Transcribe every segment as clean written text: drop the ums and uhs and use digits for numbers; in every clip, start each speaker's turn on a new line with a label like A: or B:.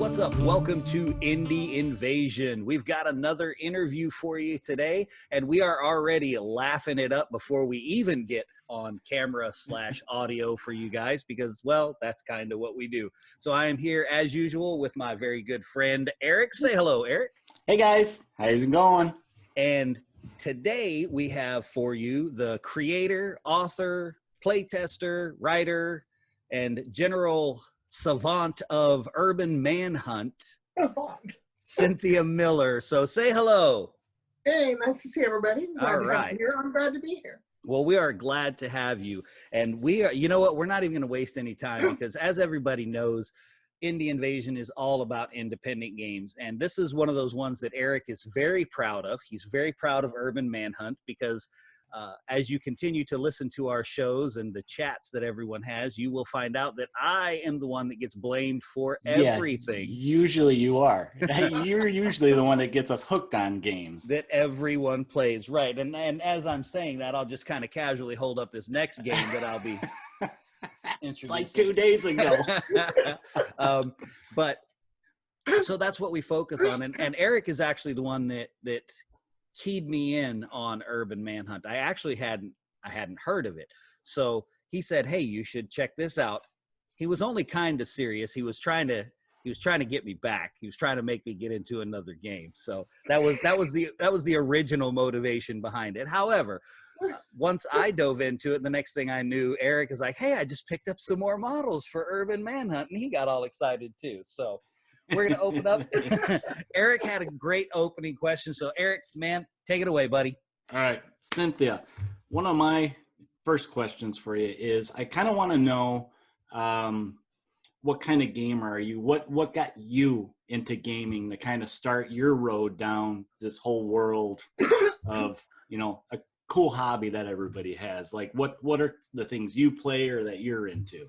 A: what's up? Welcome to Indie Invasion. We've got another interview for you today, and we are already laughing it up before we even get on camera / audio for you guys because, well, that's kind of what we do. So I am here as usual with my very good friend, Eric. Say hello, Eric.
B: Hey guys, how's it going?
A: And today we have for you the creator, author, playtester, writer, and general savant of Urban Manhunt, Cynthia Miller. So say hello.
C: Hey, nice to see everybody.
A: All right.
C: I'm glad to be here.
A: Well, we are glad to have you. And we are, you know what, we're not even going to waste any time because as everybody knows, Indie Invasion is all about independent games. And this is one of those ones that Eric is very proud of. He's very proud of Urban Manhunt because as you continue to listen to our shows and the chats that everyone has, you will find out that I am the one that gets blamed for everything.
B: Yeah, usually you are. You're usually the one that gets us hooked on games.
A: That everyone plays, right. And as I'm saying that, I'll just kind of casually hold up this next game that I'll be
B: It's like 2 days ago.
A: But so that's what we focus on. And Eric is actually the one that keyed me in on Urban Manhunt. I actually hadn't heard of it. So he said, hey, you should check this out. He was only kind of serious. He was trying to get me back. He was trying to make me get into another game. So that was the original motivation behind it. However, once I dove into it, the next thing I knew, Eric is like, hey, I just picked up some more models for Urban Manhunt, and he got all excited too. So we're going to open up. Eric had a great opening question. So Eric, man, take it away, buddy.
B: All right, Cynthia, one of my first questions for you is I kind of want to know what kind of gamer are you? What got you into gaming to kind of start your road down this whole world of, a cool hobby that everybody has? Like what are the things you play or that you're into?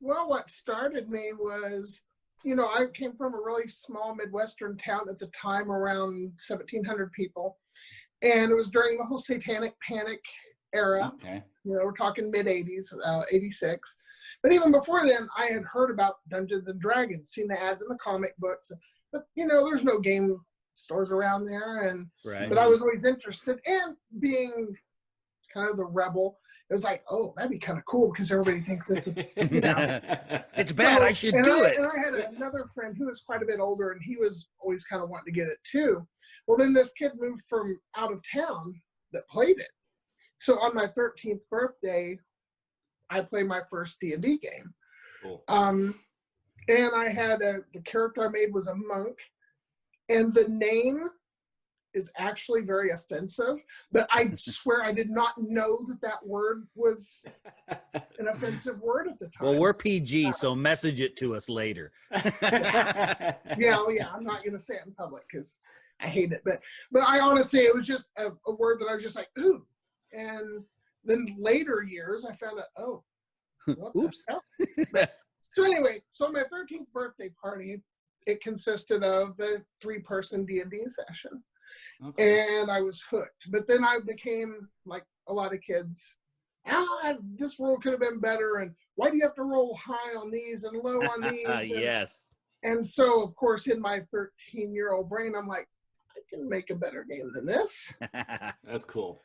C: Well, what started me was, I came from a really small Midwestern town at the time, around 1,700 people. And it was during the whole satanic panic era. Okay. We're talking mid-'80s, 86. But even before then, I had heard about Dungeons and Dragons, seen the ads in the comic books. But, there's no game stores around there.
A: Right.
C: But I was always interested. And being kind of the rebel, it was like, oh, that'd be kind of cool because everybody thinks this is,
A: It's bad. I should do it.
C: And I had another friend who was quite a bit older, and he was always kind of wanting to get it too. Well, then this kid moved from out of town that played it. So on my 13th birthday, I played my first D&D game.
B: Cool.
C: And I had the character I made was a monk, and the name is actually very offensive, but I swear I did not know that word was an offensive word at the time.
A: Well, we're PG, so message it to us later.
C: Yeah, I'm not going to say it in public because I hate it. But I honestly, it was just a word that I was just like, ooh. And then later years, I found out, oh, what
A: oops.
C: the hell? So anyway, so my 13th birthday party, it consisted of a 3-person D&D session. Okay. And I was hooked. But then I became, like a lot of kids, this roll could have been better, and why do you have to roll high on these and low on these?
A: Yes.
C: And so, of course, in my 13-year-old brain, I'm like, I can make a better game than this.
B: That's cool.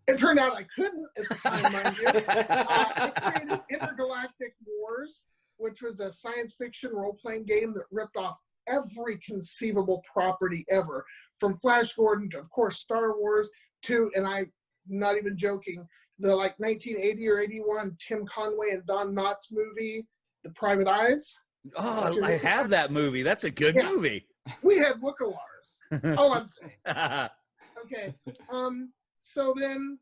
C: It turned out I couldn't at the time, mind you. I created Intergalactic Wars, which was a science fiction role-playing game that ripped off every conceivable property ever, from Flash Gordon to, of course, Star Wars to, and I'm not even joking, the 1980 or 81 Tim Conway and Don Knotts movie, The Private Eyes.
A: Oh, I have that movie. That's a good movie.
C: We had Wookalars. Oh, I'm sorry. Okay. So then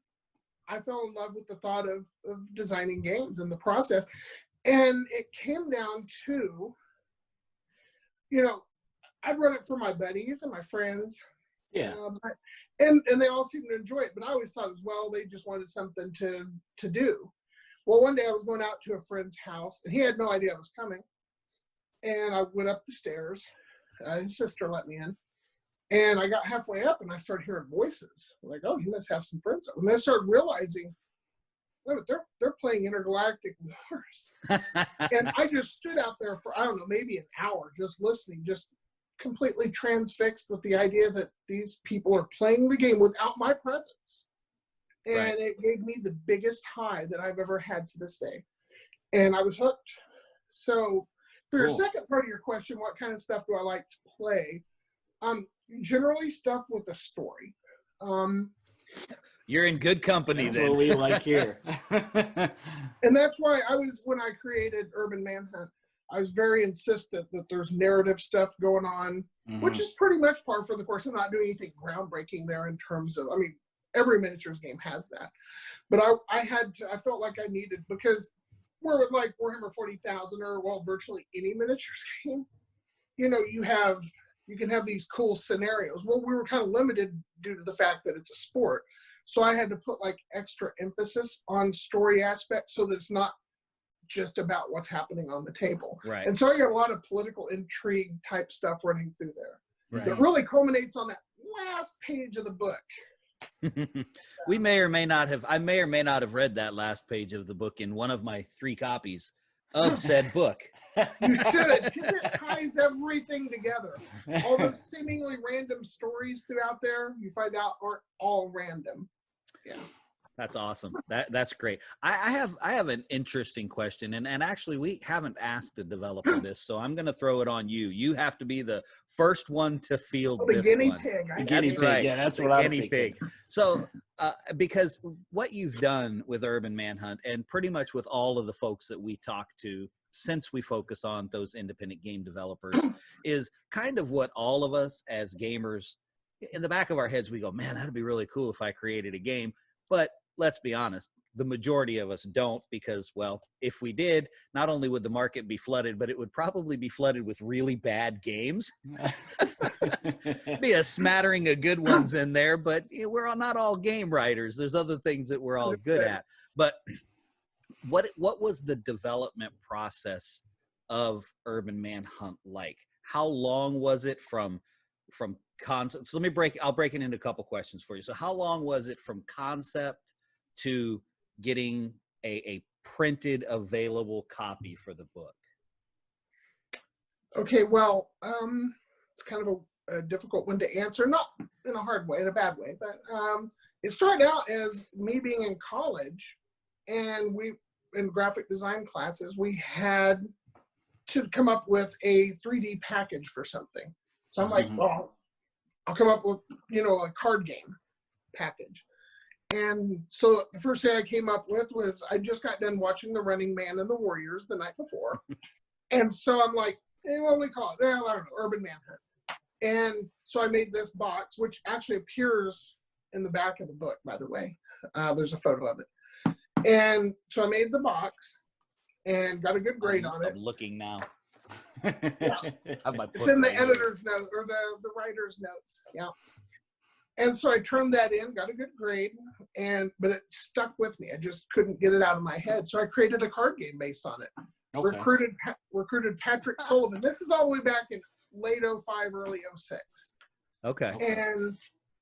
C: I fell in love with the thought of designing games and the process. And it came down to, I'd run it for my buddies and my friends.
B: Yeah.
C: And they all seemed to enjoy it. But I always thought as well, they just wanted something to do. Well, one day I was going out to a friend's house, and he had no idea I was coming. And I went up the stairs. His sister let me in. And I got halfway up, and I started hearing voices. I'm like, oh, he must have some friends up. And then I started realizing wait a minute, they're playing Intergalactic Wars. And I just stood out there for, I don't know, maybe an hour just listening, just completely transfixed with the idea that these people are playing the game without my presence. And
A: Right.
C: it gave me the biggest high that I've ever had to this day. And I was hooked. So for your
B: Cool.
C: second part of your question, what kind of stuff do I like to play? Generally stuff with a story.
A: You're in good company
B: That's
A: then.
B: what we like here.
C: And that's why when I created Urban Manhunt, I was very insistent that there's narrative stuff going on, which is pretty much par for the course. I'm not doing anything groundbreaking there in terms of, I mean, every miniatures game has that. But I felt like I needed, because we're like Warhammer 40,000 or, well, virtually any miniatures game, you know, you can have these cool scenarios. Well, we were kind of limited due to the fact that it's a sport. So I had to put like extra emphasis on story aspects so that it's not just about what's happening on the table.
A: Right.
C: And so I got a lot of political intrigue type stuff running through there.
A: Right.
C: That really culminates on that last page of the book.
A: I may or may not have read that last page of the book in one of my 3 copies of said book.
C: You should, because it ties everything together. All those seemingly random stories throughout there, you find out aren't all random. Yeah.
A: That's awesome. That's great. I have an interesting question, and actually we haven't asked a developer this, so I'm going to throw it on you. You have to be the first one to field
C: The
A: this
C: guinea
A: one.
C: pig.
B: The guinea
A: That's
B: pig.
A: right.
B: Yeah, that's
A: The
B: what I'm
A: guinea
B: thinking.
A: pig. So, because what you've done with Urban Manhunt, and pretty much with all of the folks that we talk to, since we focus on those independent game developers, is kind of what all of us as gamers, in the back of our heads, we go, man, that'd be really cool if I created a game. But let's be honest, the majority of us don't, because, well, if we did, not only would the market be flooded, but it would probably be flooded with really bad games. Be a smattering of good ones in there, but you know, we're not all game writers. There's other things that we're all good at. But what was the development process of Urban Manhunt like? How long was it from concept? So I'll break it into a couple questions for you. So how long was it from concept to getting a printed available copy for the book?
C: Okay, well, it's kind of a difficult one to answer, not in a hard way, in a bad way, but it started out as me being in college, and in graphic design classes, we had to come up with a 3D package for something. So I'm like, well, I'll come up with, a card game package. And so the first thing I came up with was, I just got done watching The Running Man and the Warriors the night before. And so I'm like, what do we call it? I don't know, Urban Manhunt. And so I made this box, which actually appears in the back of the book, by the way. There's a photo of it. And so I made the box and got a good grade on it.
A: I'm looking now.
C: Yeah.
A: Have my
C: It's
A: book
C: in the
A: right here.
C: editor's note, or the writer's notes. Yeah. And so I turned that in, got a good grade, but it stuck with me. I just couldn't get it out of my head. So I created a card game based on it.
B: Okay.
C: Recruited Patrick Sullivan. This is all the way back in late 05, early 06.
A: Okay.
C: And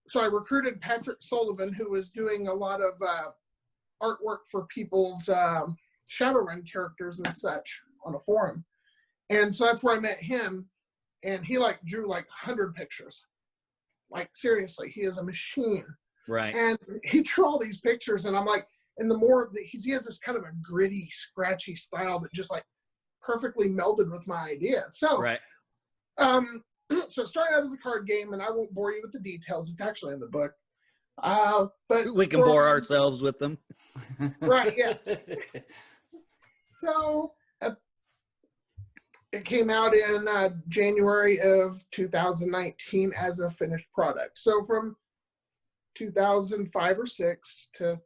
C: so I recruited Patrick Sullivan, who was doing a lot of artwork for people's Shadowrun characters and such on a forum. And so that's where I met him. And he drew 100 pictures. Seriously, he is a machine.
A: Right.
C: And he drew all these pictures, and I'm like, and the more that he has this kind of a gritty, scratchy style that just perfectly melded with my idea. So,
A: Right.
C: So it started out as a card game, and I won't bore you with the details. It's actually in the book. But
A: We can bore ourselves with them.
C: Right, yeah. So it came out in January of 2019 as a finished product. So from 2005 or 6 to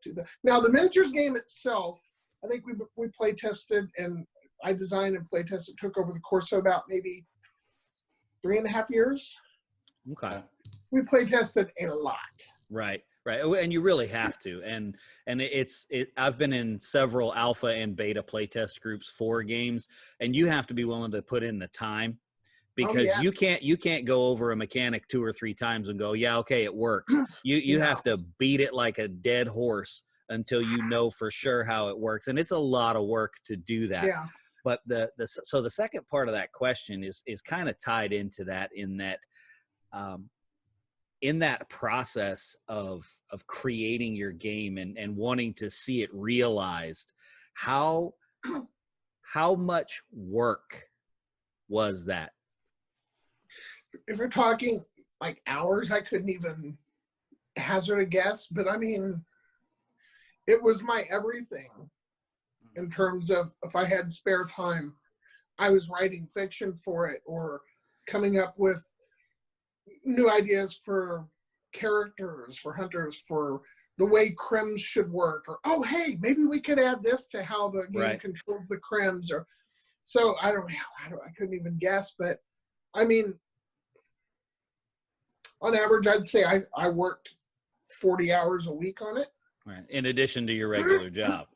C: now the miniatures game itself, I think we play tested, and I designed and play tested, took over the course of about maybe 3.5 years.
A: Okay.
C: We play tested a lot.
A: Right. Right. And you really have to. And I've been in several alpha and beta playtest groups for games, and you have to be willing to put in the time, because you can't go over a mechanic 2 or 3 times and go, yeah, okay, it works. You have to beat it like a dead horse until you know for sure how it works. And it's a lot of work to do that.
C: Yeah.
A: But so the second part of that question is kind of tied into that, in that process of creating your game and wanting to see it realized, how much work was that?
C: If we're talking like hours, I couldn't even hazard a guess, but I mean, it was my everything in terms of if I had spare time, I was writing fiction for it or coming up with new ideas for characters, for hunters, for the way crims should work, or, oh, hey, maybe we could add this to how the game controls the crims, or so I couldn't even guess, but I mean, on average, I'd say I worked 40 hours a week on it.
A: Right. In addition to your regular job.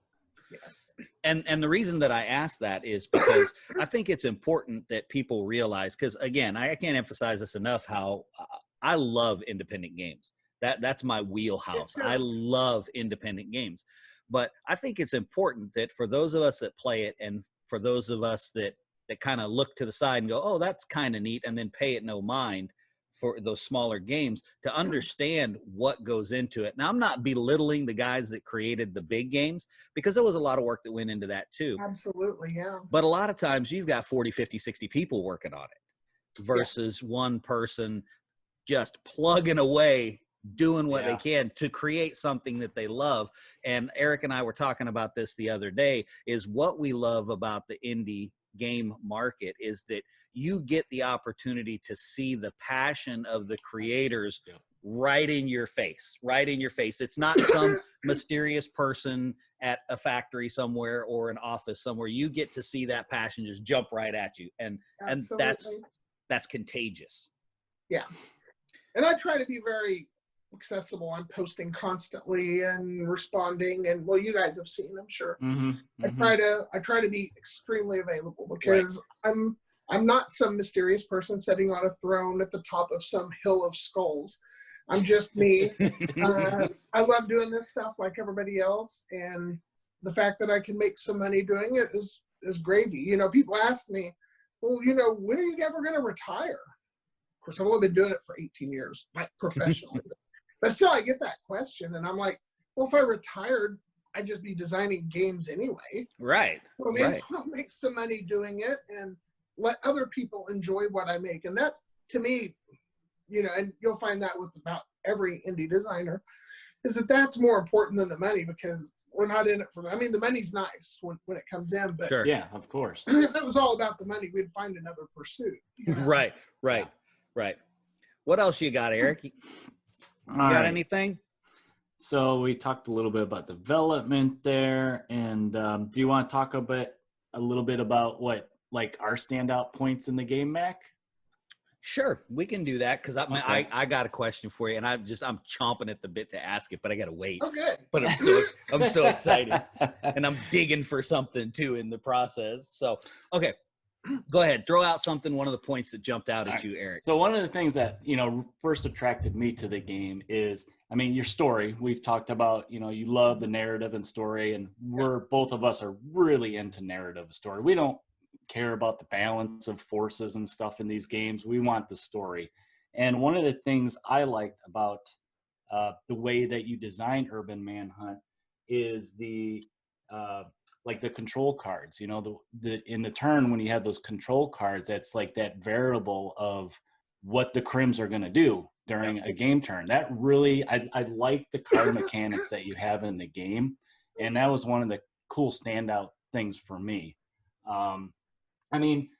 C: Yes.
A: And the reason that I ask that is because I think it's important that people realize, because again, I can't emphasize this enough, how I love independent games. That's my wheelhouse. I love independent games. But I think it's important that for those of us that play it, and for those of us that kind of look to the side and go, oh, that's kind of neat, and then pay it no mind for those smaller games, to understand what goes into it. Now, I'm not belittling the guys that created the big games, because there was a lot of work that went into that too.
C: Absolutely, yeah.
A: But a lot of times you've got 40, 50, 60 people working on it versus one person just plugging away, doing what they can to create something that they love. And Eric and I were talking about this the other day, is what we love about the indie game market is that you get the opportunity to see the passion of the creators right in your face. It's not some mysterious person at a factory somewhere or an office somewhere. You get to see that passion just jump right at you. And that's contagious. Yeah.
C: And I try to be very accessible. I'm posting constantly and responding, and well, you guys have seen, I'm sure. I try to be extremely available, because I'm not some mysterious person sitting on a throne at the top of some hill of skulls. I'm just me. I love doing this stuff like everybody else, and the fact that I can make some money doing it is gravy. You know, people ask me, well, you know, when are you ever going to retire? Of course, I've only been doing it for 18 years, like professionally. But still, I get that question, and I'm like, well, if I retired, I'd just be designing games anyway.
A: Right.
C: Well, I'll make some money doing it and let other people enjoy what I make. And that's, to me, you know, and you'll find that with about every indie designer, is that's more important than the money, because we're not in it for that. I mean, the money's nice when it comes in, but
B: yeah, of course.
C: If it was all about the money, we'd find another pursuit. You know?
A: Right. What else you got, Eric? You got anything?
B: So we talked a little bit about development there, and do you want to talk a little bit about what, like, our standout points in the game, Mac?
A: Sure, we can do that, because I got a question for you, and I'm chomping at the bit to ask it, but I got to wait.
C: Oh, good.
A: But I'm so excited, and I'm digging for something too in the process. So, okay, go ahead, throw out something. One of the points that jumped out at you, Eric.
B: So one of the things that, you know, first attracted me to the game is, I mean, your story. We've talked about, you know, you love the narrative and story, and both of us are really into narrative story. We don't care about the balance of forces and stuff in these games. We want the story. And one of the things I liked about the way that you designed Urban Manhunt is the like the control cards. You know, the in the turn, when you have those control cards, that's like that variable of what the crims are going to do during a game turn. That really, I like the card mechanics that you have in the game, and that was one of the cool standout things for me. I mean,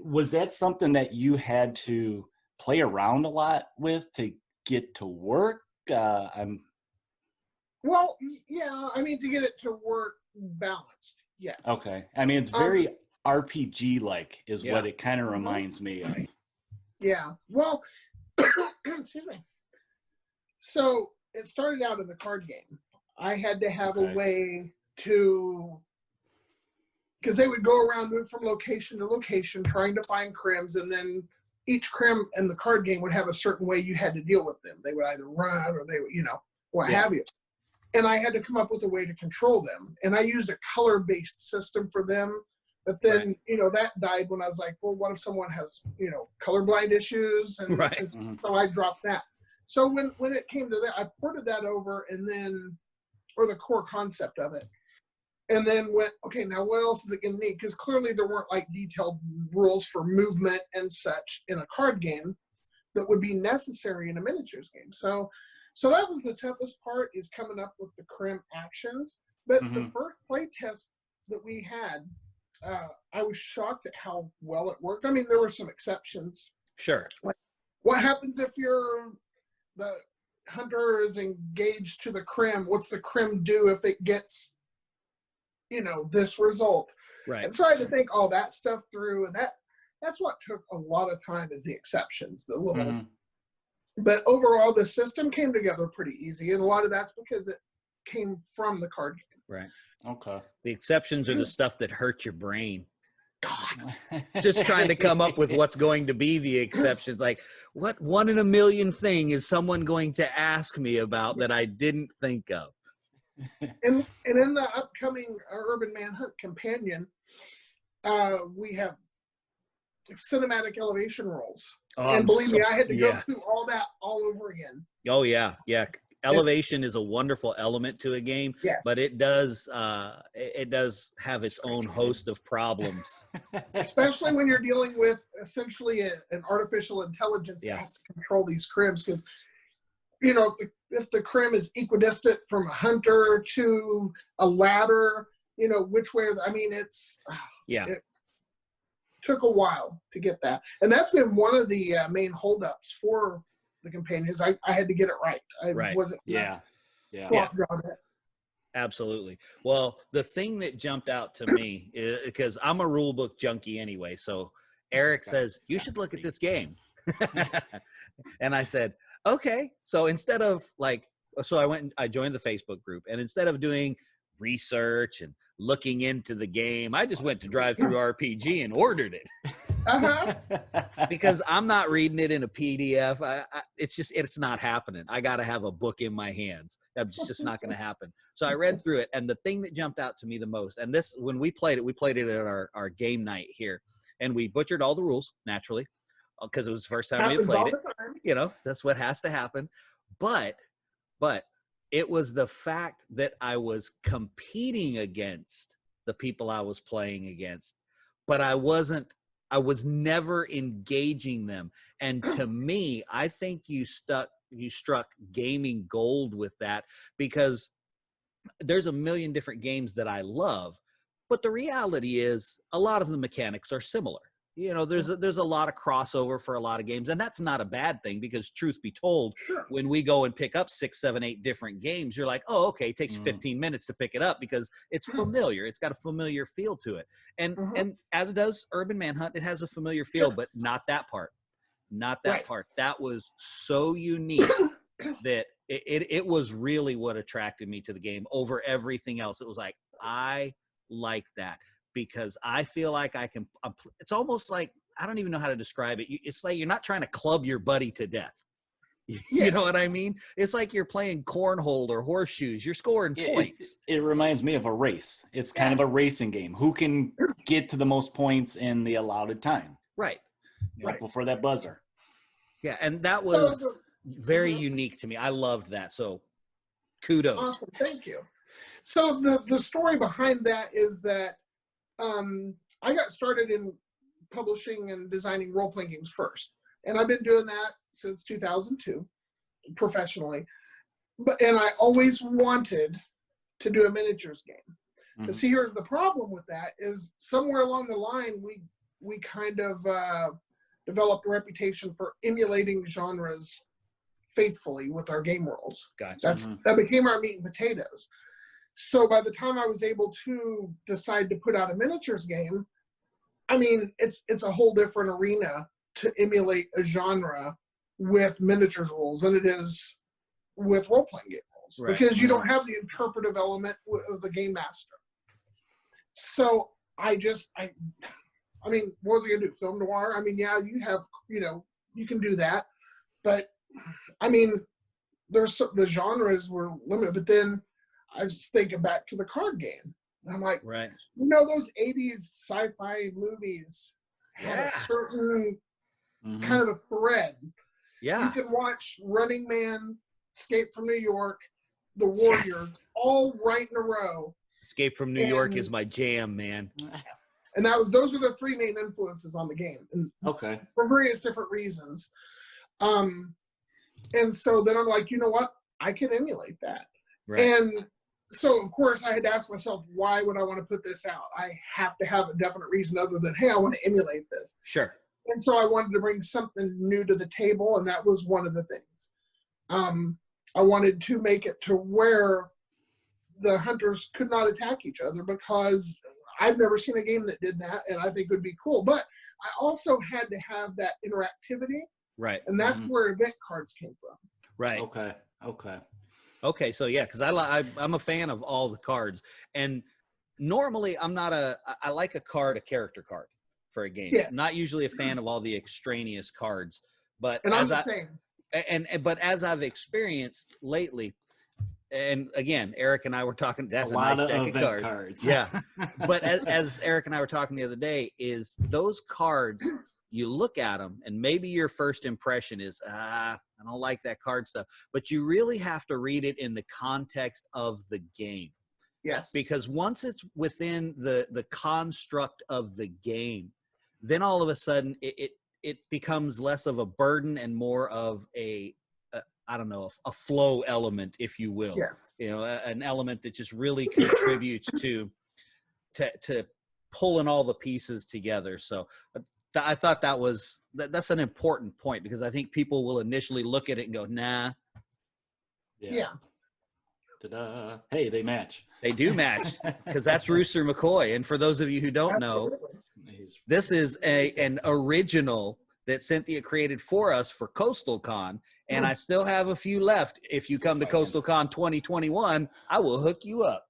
B: was that something that you had to play around a lot with to get to work?
C: Well, yeah, I mean, to get it to work balanced, yes.
B: Okay. I mean, it's very RPG-like is what it kind of reminds me of.
C: Yeah. Well, excuse me. So it started out in the card game. I had to have a way to, because they would go around, move from location to location, trying to find crims, and then each crim in the card game would have a certain way you had to deal with them. They would either run or they would, you know, what have you. and I had to come up with a way to control them. And I used a color-based system for them. But then, that died when I was like, well, what if someone has, colorblind issues? And, and so I dropped that. So when it came to that, I ported that over or the core concept of it. And then went, okay, now what else is it going to need? Because clearly there weren't like detailed rules for movement and such in a card game that would be necessary in a miniatures game. So that was the toughest part, is coming up with the crim actions. But the first play test that we had, I was shocked at how well it worked. I mean, there were some exceptions.
A: Sure.
C: Like, what happens if the hunter is engaged to the crim? What's the crim do if it gets, this result?
A: Right.
C: And so I had to think all that stuff through, and that's what took a lot of time, is the exceptions, the little. But overall, the system came together pretty easy, and a lot of that's because it came from the card game.
A: Right.
B: Okay.
A: The exceptions are the stuff that hurt your brain. God, just trying to come up with what's going to be the exceptions. Like, what 1 in a million thing is someone going to ask me about that I didn't think of?
C: And in the upcoming Urban Manhunt companion, we have cinematic elevation rolls. And believe me, I had to go through all that all over again.
A: Oh, yeah. Yeah. Elevation is a wonderful element to a game, but it does have its own host of problems.
C: Especially when you're dealing with essentially an artificial intelligence that has to control these crims, because if the crim is equidistant from a hunter to a ladder, which way? It took a while to get that, and that's been one of the main holdups for the companions. I had to get it right. I wasn't slopped.
A: Absolutely. Well, the thing that jumped out to me is, because I'm a rule book junkie anyway, so Eric says you should look at this game. And I said, okay. So instead of I went and I joined the Facebook group, and instead of doing research and looking into the game, I just went to Drive Through RPG and ordered it. Because I'm not reading it in a PDF. It's not happening. I got to have a book in my hands. That's just not going to happen. So I read through it, and the thing that jumped out to me the most, and this, when we played it at our game night here, and we butchered all the rules, naturally, because it was the first time we had played it. That's what has to happen. But it was the fact that I was competing against the people I was playing against, but I was never engaging them. And to me, I think you struck gaming gold with that, because there's a million different games that I love, but the reality is a lot of the mechanics are similar. There's a lot of crossover for a lot of games, and that's not a bad thing, because truth be told, when we go and pick up 6, 7, 8 different games, you're like, oh, okay, it takes 15 minutes to pick it up because it's familiar. It's got a familiar feel to it. And as it does Urban Manhunt, it has a familiar feel, but not that part. Not that part. That was so unique that it was really what attracted me to the game over everything else. It was like, I like that, because I feel like I can, it's almost like, I don't even know how to describe it. It's like you're not trying to club your buddy to death. You know what I mean? It's like you're playing cornhole or horseshoes. You're scoring points.
B: It reminds me of a race. It's kind of a racing game. Who can get to the most points in the allotted time?
A: Right.
B: Before that buzzer.
A: Yeah, and that was very unique to me. I loved that. So kudos.
C: Awesome. Thank you. So the story behind that is that I got started in publishing and designing role-playing games first, and I've been doing that since 2002 professionally. And I always wanted to do a miniatures game. But see, here's the problem with that is somewhere along the line we kind of developed a reputation for emulating genres faithfully with our game rules.
A: Gotcha.
C: That became our meat and potatoes. So by the time I was able to decide to put out a miniatures game, I mean, it's a whole different arena to emulate a genre with miniatures rules than it is with role-playing game rules, because you don't have the interpretive element of the game master. So I mean, what was I gonna do? Film noir? I mean, yeah, you have, you can do that, but I mean, the genres were limited. But then I was thinking back to the card game. And I'm like,
A: Right.
C: you know, those 80s sci-fi movies had
A: Yeah.
C: a certain
B: Mhm.
C: kind of a thread.
A: Yeah.
C: You can watch Running Man, Escape from New York, The Warriors,
A: Yes.
C: all right in a row.
A: Escape from New York
C: And-
A: is my jam, man.
C: And those are the three main influences on the game, and
B: Okay.
C: for various different reasons. And so then I'm like, you know what? I can emulate that.
A: Right.
C: And so, of course, I had to ask myself, why would I want to put this out? I have to have a definite reason other than, hey, I want to emulate this.
A: Sure.
C: And so I wanted to bring something new to the table, and that was one of the things. I wanted to make it to where the hunters could not attack each other, because I've never seen a game that did that, and I think it would be cool. But I also had to have that interactivity,
A: Right.
C: and that's
B: Mhm.
C: where event cards came from.
A: Right.
B: Okay. Okay.
A: Okay, so yeah, because I'm a fan of all the cards, and normally I like a character card for a game.
C: Yes.
A: Not usually a fan of all the extraneous cards, but
C: And I'm
A: as
C: the same.
A: but as I've experienced lately, and again, Eric and I were talking. That's a nice
B: lot
A: deck
B: of
A: of
B: event
A: cards. Yeah, but as Eric and I were talking the other day, is those cards, you look at them and maybe your first impression is, I don't like that card stuff, but you really have to read it in the context of the game,
C: Yes.
A: because once it's within the construct of the game, then all of a sudden it becomes less of a burden and more of a I don't know, a flow element, if you will.
C: Yes.
A: You know, an element that just really contributes to pulling all the pieces together. So I thought that's an important point, because I think people will initially look at it and go, nah.
C: Yeah.
B: Ta-da. Hey, they match.
A: They do match, because that's Rooster McCoy. And for those of you who don't know,
C: Absolutely.
A: this is an original that Cynthia created for us for CoastalCon, and I still have a few left. If you come to CoastalCon 2021, I will hook you up.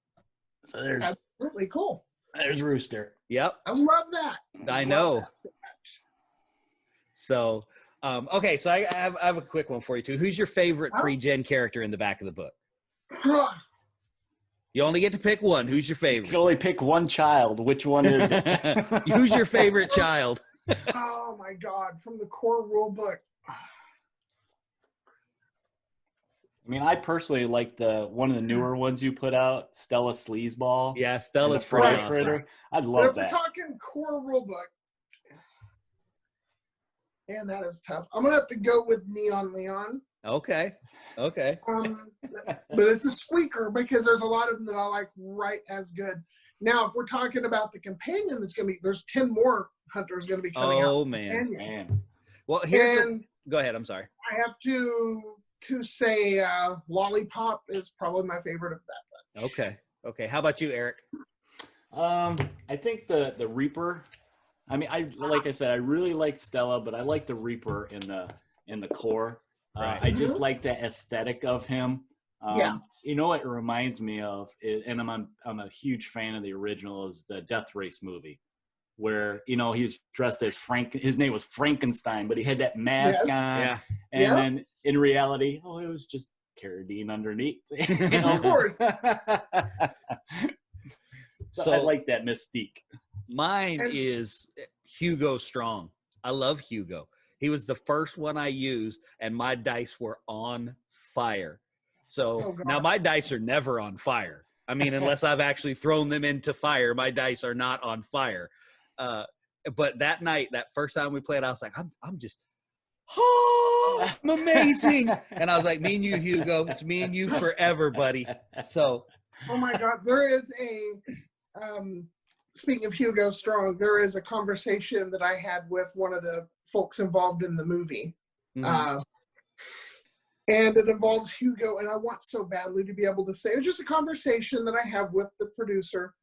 B: So there's
C: Absolutely cool.
B: Rooster.
A: Yep,
C: I love that.
A: I know. So, okay, so I have a quick one for you too. Who's your favorite pre-gen character in the back of the book? You only get to pick one. Who's your
B: You
A: favorite?
B: can only pick one child. Which one is it?
A: Who's your favorite child?
C: Oh my God! From the core rule book.
B: I mean, I personally like one of the newer ones you put out, Stella Sleazeball.
A: Yeah,
B: and the
A: Stella's
B: Frog
A: pretty awesome.
B: Critter. I
C: But
B: love
C: if we're
B: that.
C: talking core rule book, man, that is tough. I'm gonna have to go with Neon Leon.
A: Okay.
C: But it's a squeaker, because there's a lot of them that I like right as good. Now, if we're talking about the companion, there's 10 more hunters going to be coming out.
A: Oh man.
B: Man.
A: Well, go ahead. I'm sorry.
C: I have to say Lollipop is probably my favorite of that bunch.
A: Okay. How about you, Eric?
B: I think the Reaper. I mean, like I said, I really like Stella, but I like the Reaper in the core.
A: Right.
B: I just like the aesthetic of him.
C: Yeah.
B: You know what it reminds me of, and I'm a huge fan of the original, is the Death Race movie, where he's dressed as his name was Frankenstein, but he had that mask on.
A: Yeah.
B: And then in reality, it was just Carradine underneath.
C: Of course.
B: So I like that mystique.
A: Mine is Hugo Strong. I love Hugo. He was the first one I used, and my dice were on fire. So now my dice are never on fire. I mean, unless I've actually thrown them into fire, my dice are not on fire. But that night, that first time we played, I was like, I'm amazing. And I was like, me and you, Hugo, it's me and you forever, buddy. So.
C: Oh my God, there is speaking of Hugo Strong, there is a conversation that I had with one of the folks involved in the movie.
A: Mm-hmm.
C: And it involves Hugo, and I want so badly to be able to say, it's just a conversation that I have with the producer.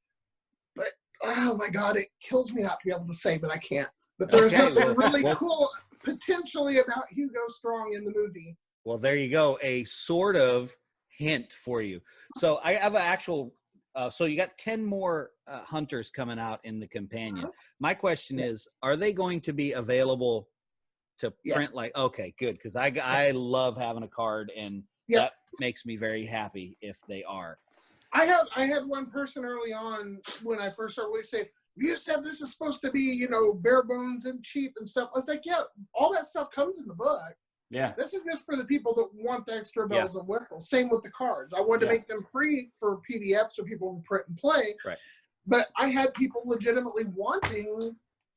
C: But, oh my God, it kills me not to be able to say, but I can't. But there's something really cool potentially about Hugo Strong in the movie.
A: Well, there you go. A sort of hint for you. So I have an actual, so you got 10 more hunters coming out in the companion. My question is, are they going to be available to print? Like, okay, good. Because I love having a card, and that makes me very happy if they are.
C: I had one person early on when I first started really saying, you said this is supposed to be, you know, bare bones and cheap and stuff. I was like, yeah, all that stuff comes in the book.
B: Yeah.
C: This is just for the people that want the extra bells and whistles. Same with the cards. I wanted to make them free for PDF so people can print and play.
A: Right.
C: But I had people legitimately wanting,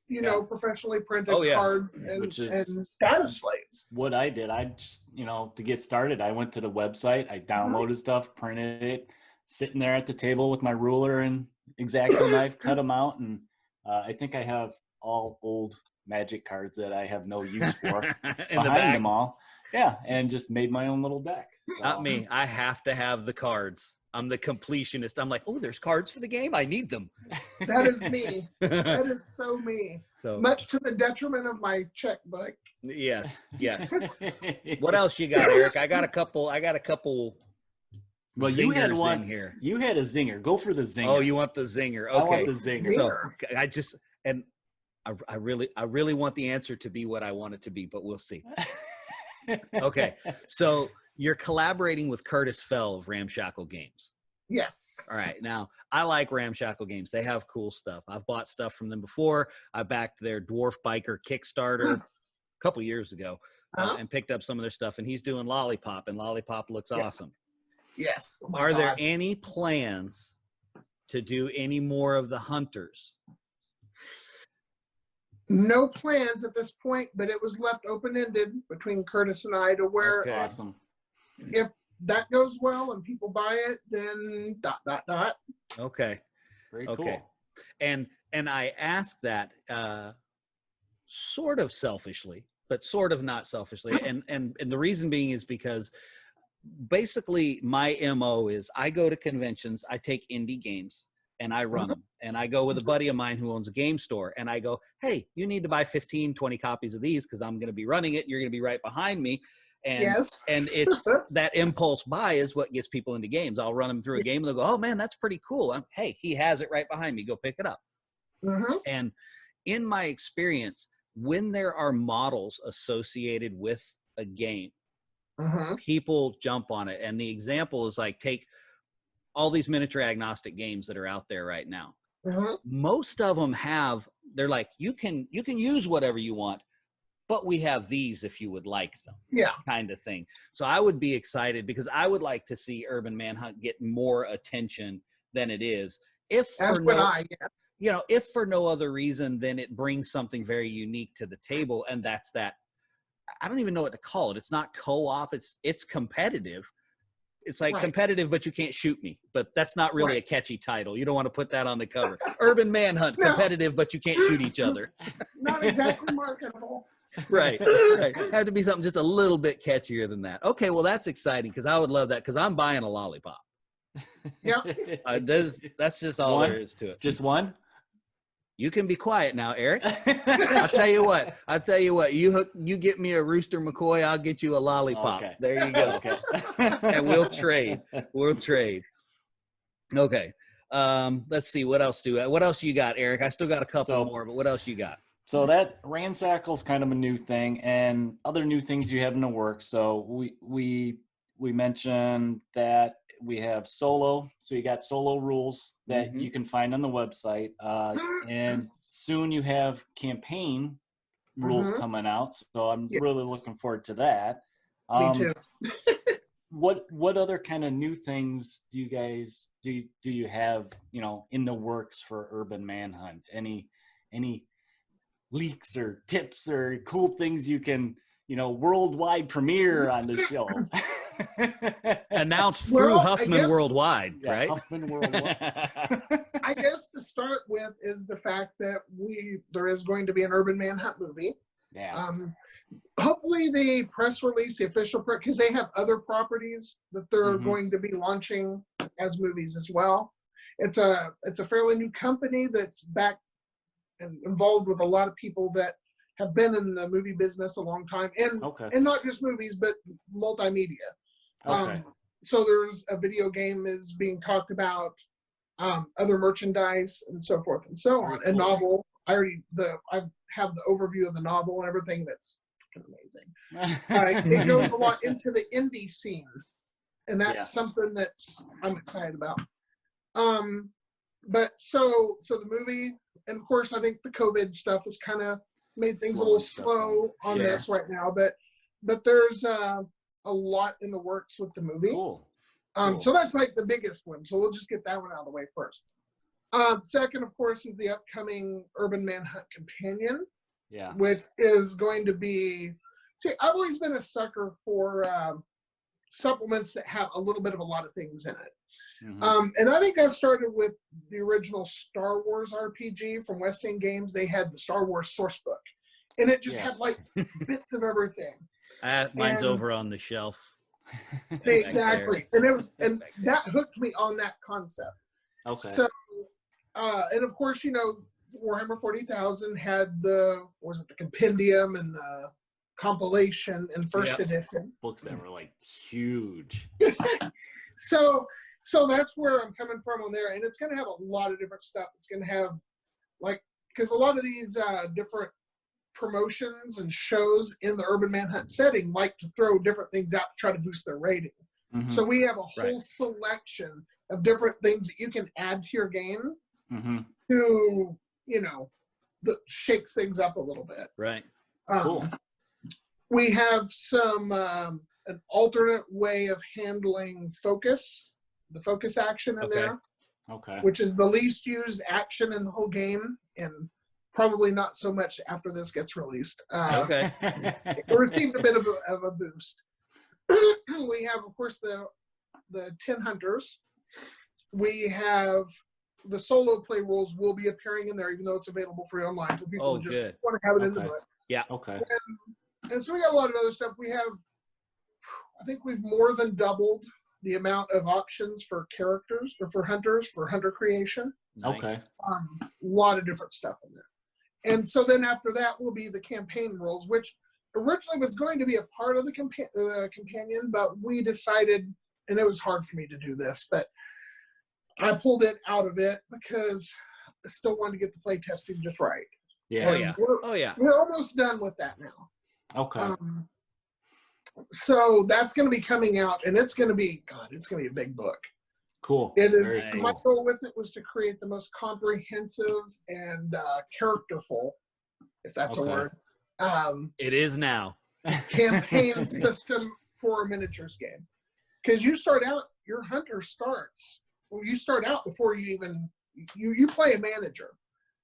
C: you know, professionally printed cards and data slates.
B: What I did, I just, you know, to get started, I went to the website, I downloaded stuff, printed it, sitting there at the table with my ruler and X-Acto knife, cut them out, and I think I have all old Magic cards that I have no use for behind them all. Yeah, and just made my own little deck. So.
A: Not me. I have to have the cards. I'm the completionist. I'm like, oh, there's cards for the game. I need them.
C: That is me. That is so me. So, much to the detriment of my checkbook.
A: Yes, yes. What else you got, Eric? I got a couple. Well,
B: you had one
A: in here.
B: You had a zinger. Go for the zinger.
A: Oh, you want the zinger? Okay.
B: I want the zinger.
A: So I really want the answer to be what I want it to be, but we'll see. Okay. So you're collaborating with Curtis Fell of Ramshackle Games.
C: Yes.
A: All right. Now, I like Ramshackle Games. They have cool stuff. I've bought stuff from them before. I backed their Dwarf Biker Kickstarter a couple years ago and picked up some of their stuff. And he's doing Lollipop, and Lollipop looks awesome.
C: Yes. Oh
A: Are there any plans to do any more of the Hunters?
C: No plans at this point, but it was left open-ended between Curtis and I to where
B: awesome.
C: If that goes well and people buy it, then ...
A: Okay.
B: Very cool.
A: And I ask that sort of selfishly, but sort of not selfishly. And the reason being is because basically my MO is I go to conventions, I take indie games, and I run them. And I go with a buddy of mine who owns a game store, and I go, hey, you need to buy 15, 20 copies of these because I'm going to be running it. You're going to be right behind me. And it's that impulse buy is what gets people into games. I'll run them through a game and they'll go, oh man, that's pretty cool. Hey, he has it right behind me. Go pick it up. And in my experience, when there are models associated with a game, people jump on it. And the example is like, take all these miniature agnostic games that are out there right now. Most of them they're like, you can use whatever you want, but we have these if you would like them. Kind of thing. So I would be excited because I would like to see Urban Manhunt get more attention than it is. If for no other reason, then it brings something very unique to the table. And that's that. I don't even know what to call it. It's not co-op. It's competitive. It's like competitive, but you can't shoot me. But that's not really a catchy title. You don't want to put that on the cover. Urban Manhunt, competitive, but you can't shoot each other.
C: Not exactly marketable.
A: Right. Had to be something just a little bit catchier than that. Okay, well, that's exciting because I would love that because I'm buying a Lollipop. That's just all there is to it.
B: Just one?
A: You can be quiet now, Eric. I'll tell you what. You get me a Rooster McCoy, I'll get you a Lollipop. Okay. There you go. Okay. And we'll trade. Okay. Let's see. What else you got, Eric? I still got a couple more, but what else you got?
B: So that Ramshackle's kind of a new thing, and other new things you have in the works. So we mentioned that we have solo. So you got solo rules that you can find on the website, and soon you have campaign rules coming out. So I'm really looking forward to that.
C: Me too.
B: What other kind of new things do you guys do you have in the works for Urban Manhunt? Any leaks or tips or cool things you can worldwide premiere on the show?
A: Announced through Huffman Worldwide, right?
B: Huffman Worldwide.
C: I guess to start with is the fact that there is going to be an Urban Manhunt movie.
B: Yeah.
C: Hopefully the press release, the official press, because they have other properties that they're going to be launching as movies as well. It's a fairly new company that's back and involved with a lot of people that have been in the movie business a long time, and not just movies, but multimedia. So there's a video game is being talked about, other merchandise and so forth and so on. A novel. I have the overview of the novel and everything. That's amazing. It goes a lot into the indie scene, and that's something I'm excited about. But so the movie, and of course, I think the COVID stuff has kind of made things a little slow on this right now. But there's a lot in the works with the movie.
B: Cool.
C: So that's like the biggest one. So we'll just get that one out of the way first. Second, of course, is the upcoming Urban Manhunt Companion.
B: Yeah.
C: Which is going to be. See, I've always been a sucker for supplements that have a little bit of a lot of things in it.
B: Mm-hmm.
C: And I think that started with the original Star Wars RPG from West End Games. They had the Star Wars source book, and it just had like bits of everything.
A: Mine's over on the shelf.
C: See, exactly, and that hooked me on that concept.
B: Okay.
C: So, and of course, Warhammer 40,000 had the compendium and the compilation in first edition.
B: Books that were like huge.
C: So that's where I'm coming from on there, and it's going to have a lot of different stuff. It's going to have because a lot of these different promotions and shows in the Urban Manhunt setting like to throw different things out to try to boost their rating.
B: Mm-hmm.
C: So we have a whole selection of different things that you can add to your game to, that shakes things up a little bit.
A: Right.
B: Cool.
C: We have some an alternate way of handling the focus action in there.
B: Okay.
C: Which is the least used action in the whole game, and probably not so much after this gets released. It received a bit of a boost. We have, of course, the 10 Hunters. We have the solo play rules will be appearing in there, even though it's available free online for people who just want to have it in the book.
A: Yeah.
B: Okay.
C: And so we got a lot of other stuff. I think we've more than doubled the amount of options for characters or for hunters for hunter creation.
A: Nice.
B: Okay.
C: A lot of different stuff in there. And so then after that will be the campaign rules, which originally was going to be a part of the companion, but we decided, and it was hard for me to do this, but I pulled it out of it because I still wanted to get the play testing just right.
B: Yeah.
C: We're almost done with that now.
B: Okay.
C: So that's going to be coming out, and it's going to be a big book.
B: Cool.
C: It is.
A: Nice.
C: My goal with it was to create the most comprehensive and characterful, if that's a word.
A: It is now.
C: Campaign system for a miniatures game, because you start out, your hunter starts. Well, you start out before you even you play a manager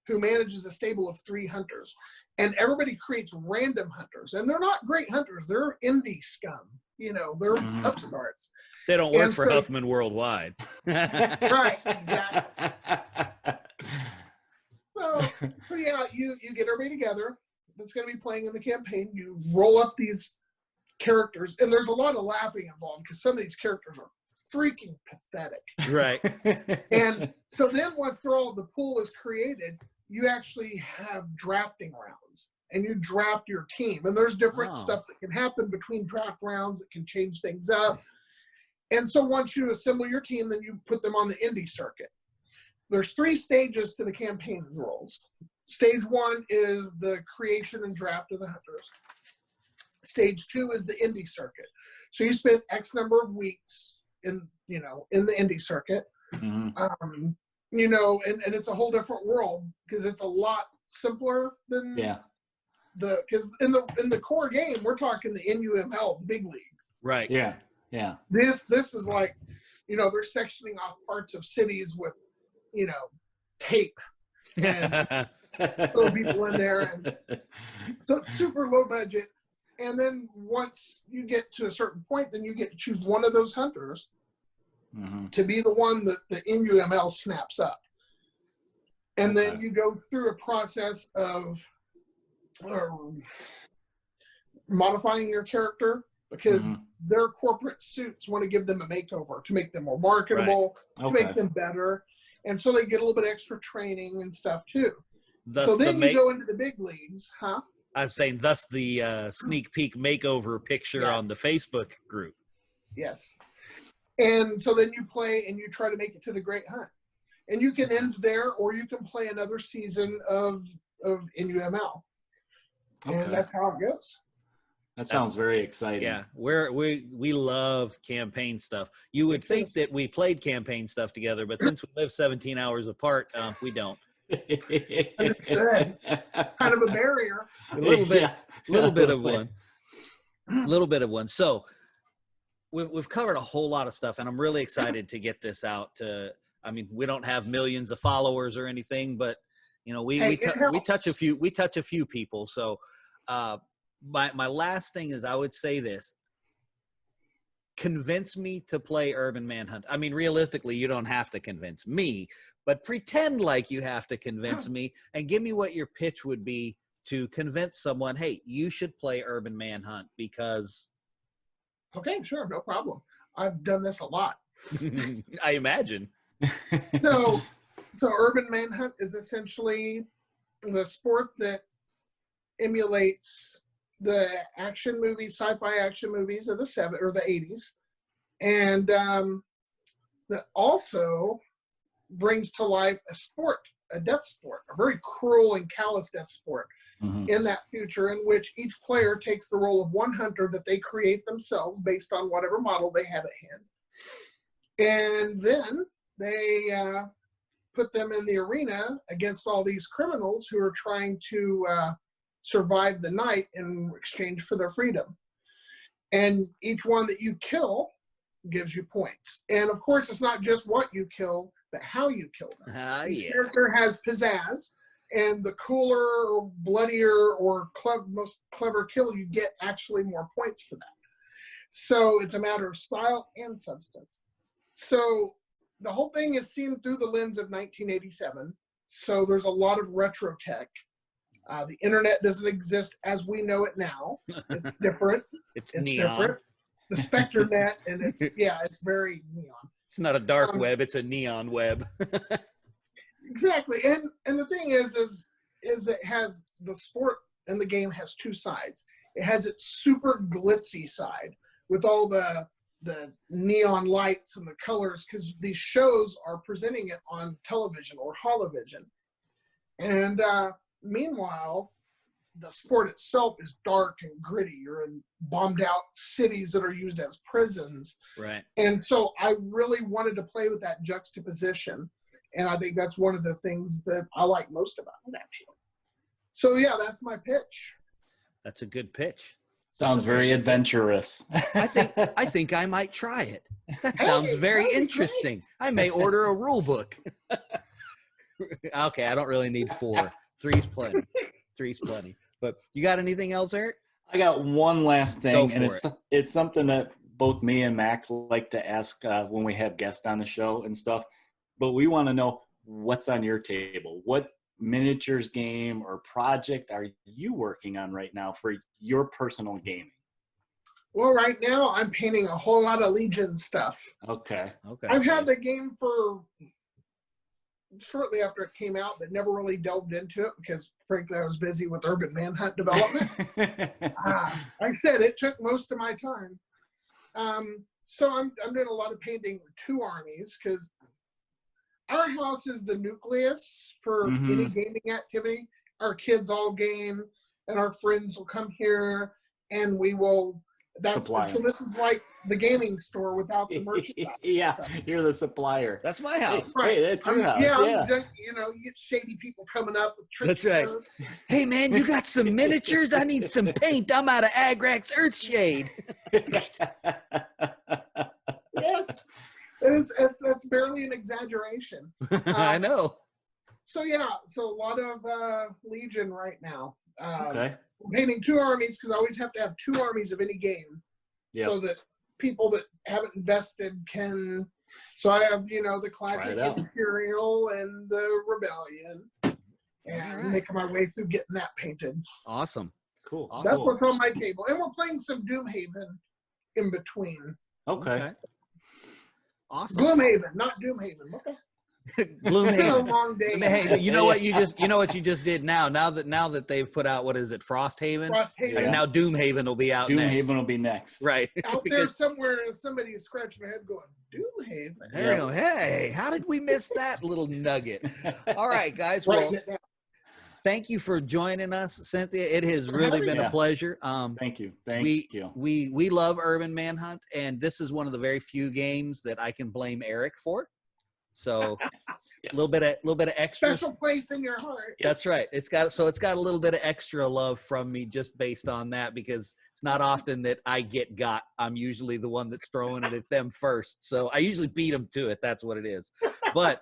C: who manages a stable of 3 hunters, and everybody creates random hunters, and they're not great hunters. They're indie scum. They're upstarts.
A: They don't work for Huffman Worldwide.
C: Right, exactly. So yeah, you get everybody together that's going to be playing in the campaign. You roll up these characters, and there's a lot of laughing involved because some of these characters are freaking pathetic.
A: Right.
C: And so then once all the pool is created, you actually have drafting rounds, and you draft your team. And there's different stuff that can happen between draft rounds that can change things up. And so once you assemble your team, then you put them on the indie circuit. There's 3 stages to the campaign rules. Stage 1 is the creation and draft of the hunters. Stage 2 is the indie circuit. So you spend X number of weeks in the indie circuit.
B: Mm-hmm.
C: And it's a whole different world because it's a lot simpler than because in the core game we're talking the NUML, the big leagues.
A: Right.
B: Yeah.
C: This is like, they're sectioning off parts of cities with, tape and throw people in there, and so it's super low budget. And then once you get to a certain point, then you get to choose one of those hunters to be the one that the NUML snaps up. And then you go through a process of modifying your character because their corporate suits want to give them a makeover to make them more marketable, to make them better. And so they get a little bit extra training and stuff too. So then you go into the big leagues, huh?
A: I was saying, thus the sneak peek makeover picture on the Facebook group.
C: Yes. And so then you play and you try to make it to the Great Hunt. And you can end there, or you can play another season of NUML. And that's how it goes.
B: That sounds very exciting.
A: Yeah, we love campaign stuff. You would think that we played campaign stuff together, but since we live 17 hours apart, we don't.
C: Understood. Kind of a barrier.
A: A little bit,
B: Yeah,
A: little bit of one. Little bit of one. So we've covered a whole lot of stuff, and I'm really excited to get this out to. I mean, we don't have millions of followers or anything, but you know, we touch a few people. So my last thing is, I would say this: convince me to play Urban Manhunt. I mean, realistically, you don't have to convince me, but pretend like you have to convince me, and give me what your pitch would be to convince someone, hey, you should play Urban Manhunt because.
C: Okay, sure, no problem. I've done this a lot.
A: I imagine.
C: So Urban Manhunt is essentially the sport that emulates the action movies, sci-fi action movies of the 80s, and that also brings to life a death sport, a very cruel and callous death sport. In that future, in which each player takes the role of one hunter that they create themselves based on whatever model they have at hand. And then they put them in the arena against all these criminals who are trying to survive the night in exchange for their freedom. And each one that you kill gives you points. And of course, it's not just what you kill, but how you kill them. The character has pizzazz. And the cooler or bloodier or most clever kill you get, actually more points for that. So it's a matter of style and substance. So the whole thing is seen through the lens of 1987. So there's a lot of retro tech. The internet doesn't exist as we know it now. It's different.
A: It's neon. Different.
C: The SpectreNet, and it's very neon.
A: It's not a dark web, it's a neon web.
C: Exactly, and the thing is it has the sport, and the game has two sides. It has its super glitzy side with all the neon lights and the colors, because these shows are presenting it on television or holovision. And meanwhile, the sport itself is dark and gritty. You're in bombed out cities that are used as prisons.
A: Right.
C: And so I really wanted to play with that juxtaposition. And I think that's one of the things that I like most about it, actually. So, yeah, that's my pitch.
A: That's a good pitch.
B: Sounds very adventurous.
A: I think I might try it. That sounds very interesting. Great. I may order a rule book. Okay, I don't really need 4. 3's plenty. 3's plenty. But you got anything else, Eric?
B: I got one last thing, and
A: it.
B: it's something that both me and Mac like to ask when we have guests on the show and stuff. But we want to know what's on your table. What miniatures game or project are you working on right now for your personal gaming?
C: Well, right now I'm painting a whole lot of Legion stuff.
B: Okay.
C: I've had the game for shortly after it came out, but never really delved into it because, frankly, I was busy with Urban Manhunt development. Like I said, it took most of my time. So I'm doing a lot of painting with 2 armies, because our house is the nucleus for any gaming activity. Our kids all game, and our friends will come here, and we will. So this is like the gaming store without the merchandise.
B: Yeah, you're the supplier.
A: That's my house.
B: Hey, that's your house.
C: Yeah. You get shady people coming up with tricks.
A: That's right. Hey, man, you got some miniatures? I need some paint. I'm out of Agrax Earthshade.
C: Yes. That's barely an exaggeration.
A: I know.
C: So a lot of Legion right now.
B: Okay.
C: I'm painting 2 armies because I always have to have 2 armies of any game, so that people that haven't invested can. So I have the classic Imperial and the Rebellion, and making my way through getting that painted.
A: Awesome.
B: Cool.
C: That's what's on my table, and we're playing some Doomhaven in between.
B: Okay.
A: Awesome.
C: Gloomhaven, not Doomhaven. Okay.
A: Gloomhaven.
C: It's been a long day.
A: Hey, you know what you just did now? Now that they've put out, what is it, Frosthaven?
C: Frosthaven.
A: Like now Doomhaven will be out next.
B: Doomhaven will be next.
A: Right.
C: Out there somewhere, somebody is scratching their head going, Doomhaven.
A: There you go. Hey, how did we miss that little nugget? All right, guys. Well, thank you for joining us, Cynthia. It has really been a pleasure.
B: Thank you.
A: We love Urban Manhunt, and this is one of the very few games that I can blame Eric for. So a little bit of extra
C: special place in your heart.
A: That's right. It's got a little bit of extra love from me just based on that, because it's not often that I get got. I'm usually the one that's throwing it at them first. So I usually beat them to it. That's what it is. But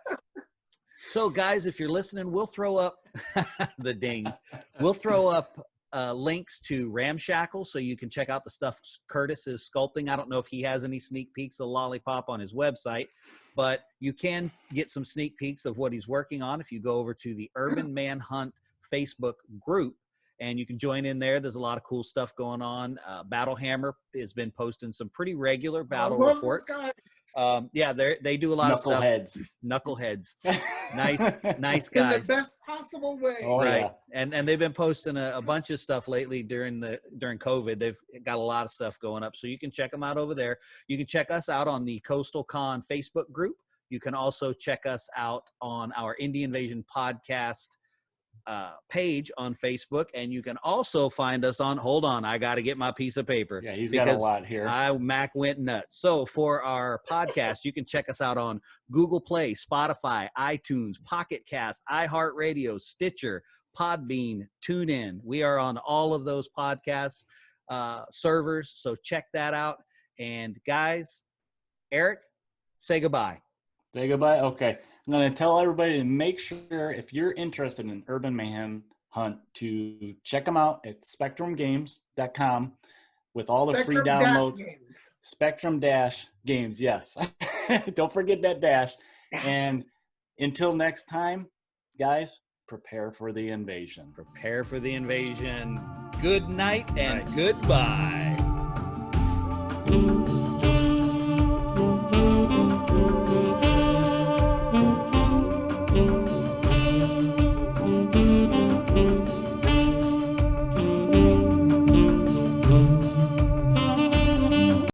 A: so guys, if you're listening, we'll throw up the dings. We'll throw up links to Ramshackle so you can check out the stuff Curtis is sculpting. I don't know if he has any sneak peeks of Lollipop on his website, but you can get some sneak peeks of what he's working on if you go over to the Urban Manhunt Facebook group, and you can join in there. There's a lot of cool stuff going on. Battle Hammer has been posting some pretty regular battle reports. Yeah, they do a lot of stuff. Knuckleheads. Nice guys.
C: In the best possible way.
B: Oh,
A: right.
B: Yeah.
A: And they've been posting a bunch of stuff lately during COVID. They've got a lot of stuff going up. So you can check them out over there. You can check us out on the CoastalCon Facebook group. You can also check us out on our Indie Invasion podcast page on Facebook, and you can also find us on, hold on, I got to get my piece of paper.
B: Yeah, he's got a lot here.
A: Mac went nuts. So for our podcast, you can check us out on Google Play, Spotify, iTunes, Pocket Cast, iHeartRadio, Stitcher, Podbean, TuneIn. We are on all of those podcast servers, so check that out. And guys, Eric, say goodbye.
B: Say goodbye? Okay. I'm going to tell everybody to make sure, if you're interested in Urban Manhunt, to check them out at spectrumgames.com with all the free downloads. Spectrum-Games, yes. Don't forget that dash. And until next time, guys, prepare for the invasion.
A: Prepare for the invasion. Good night and goodbye.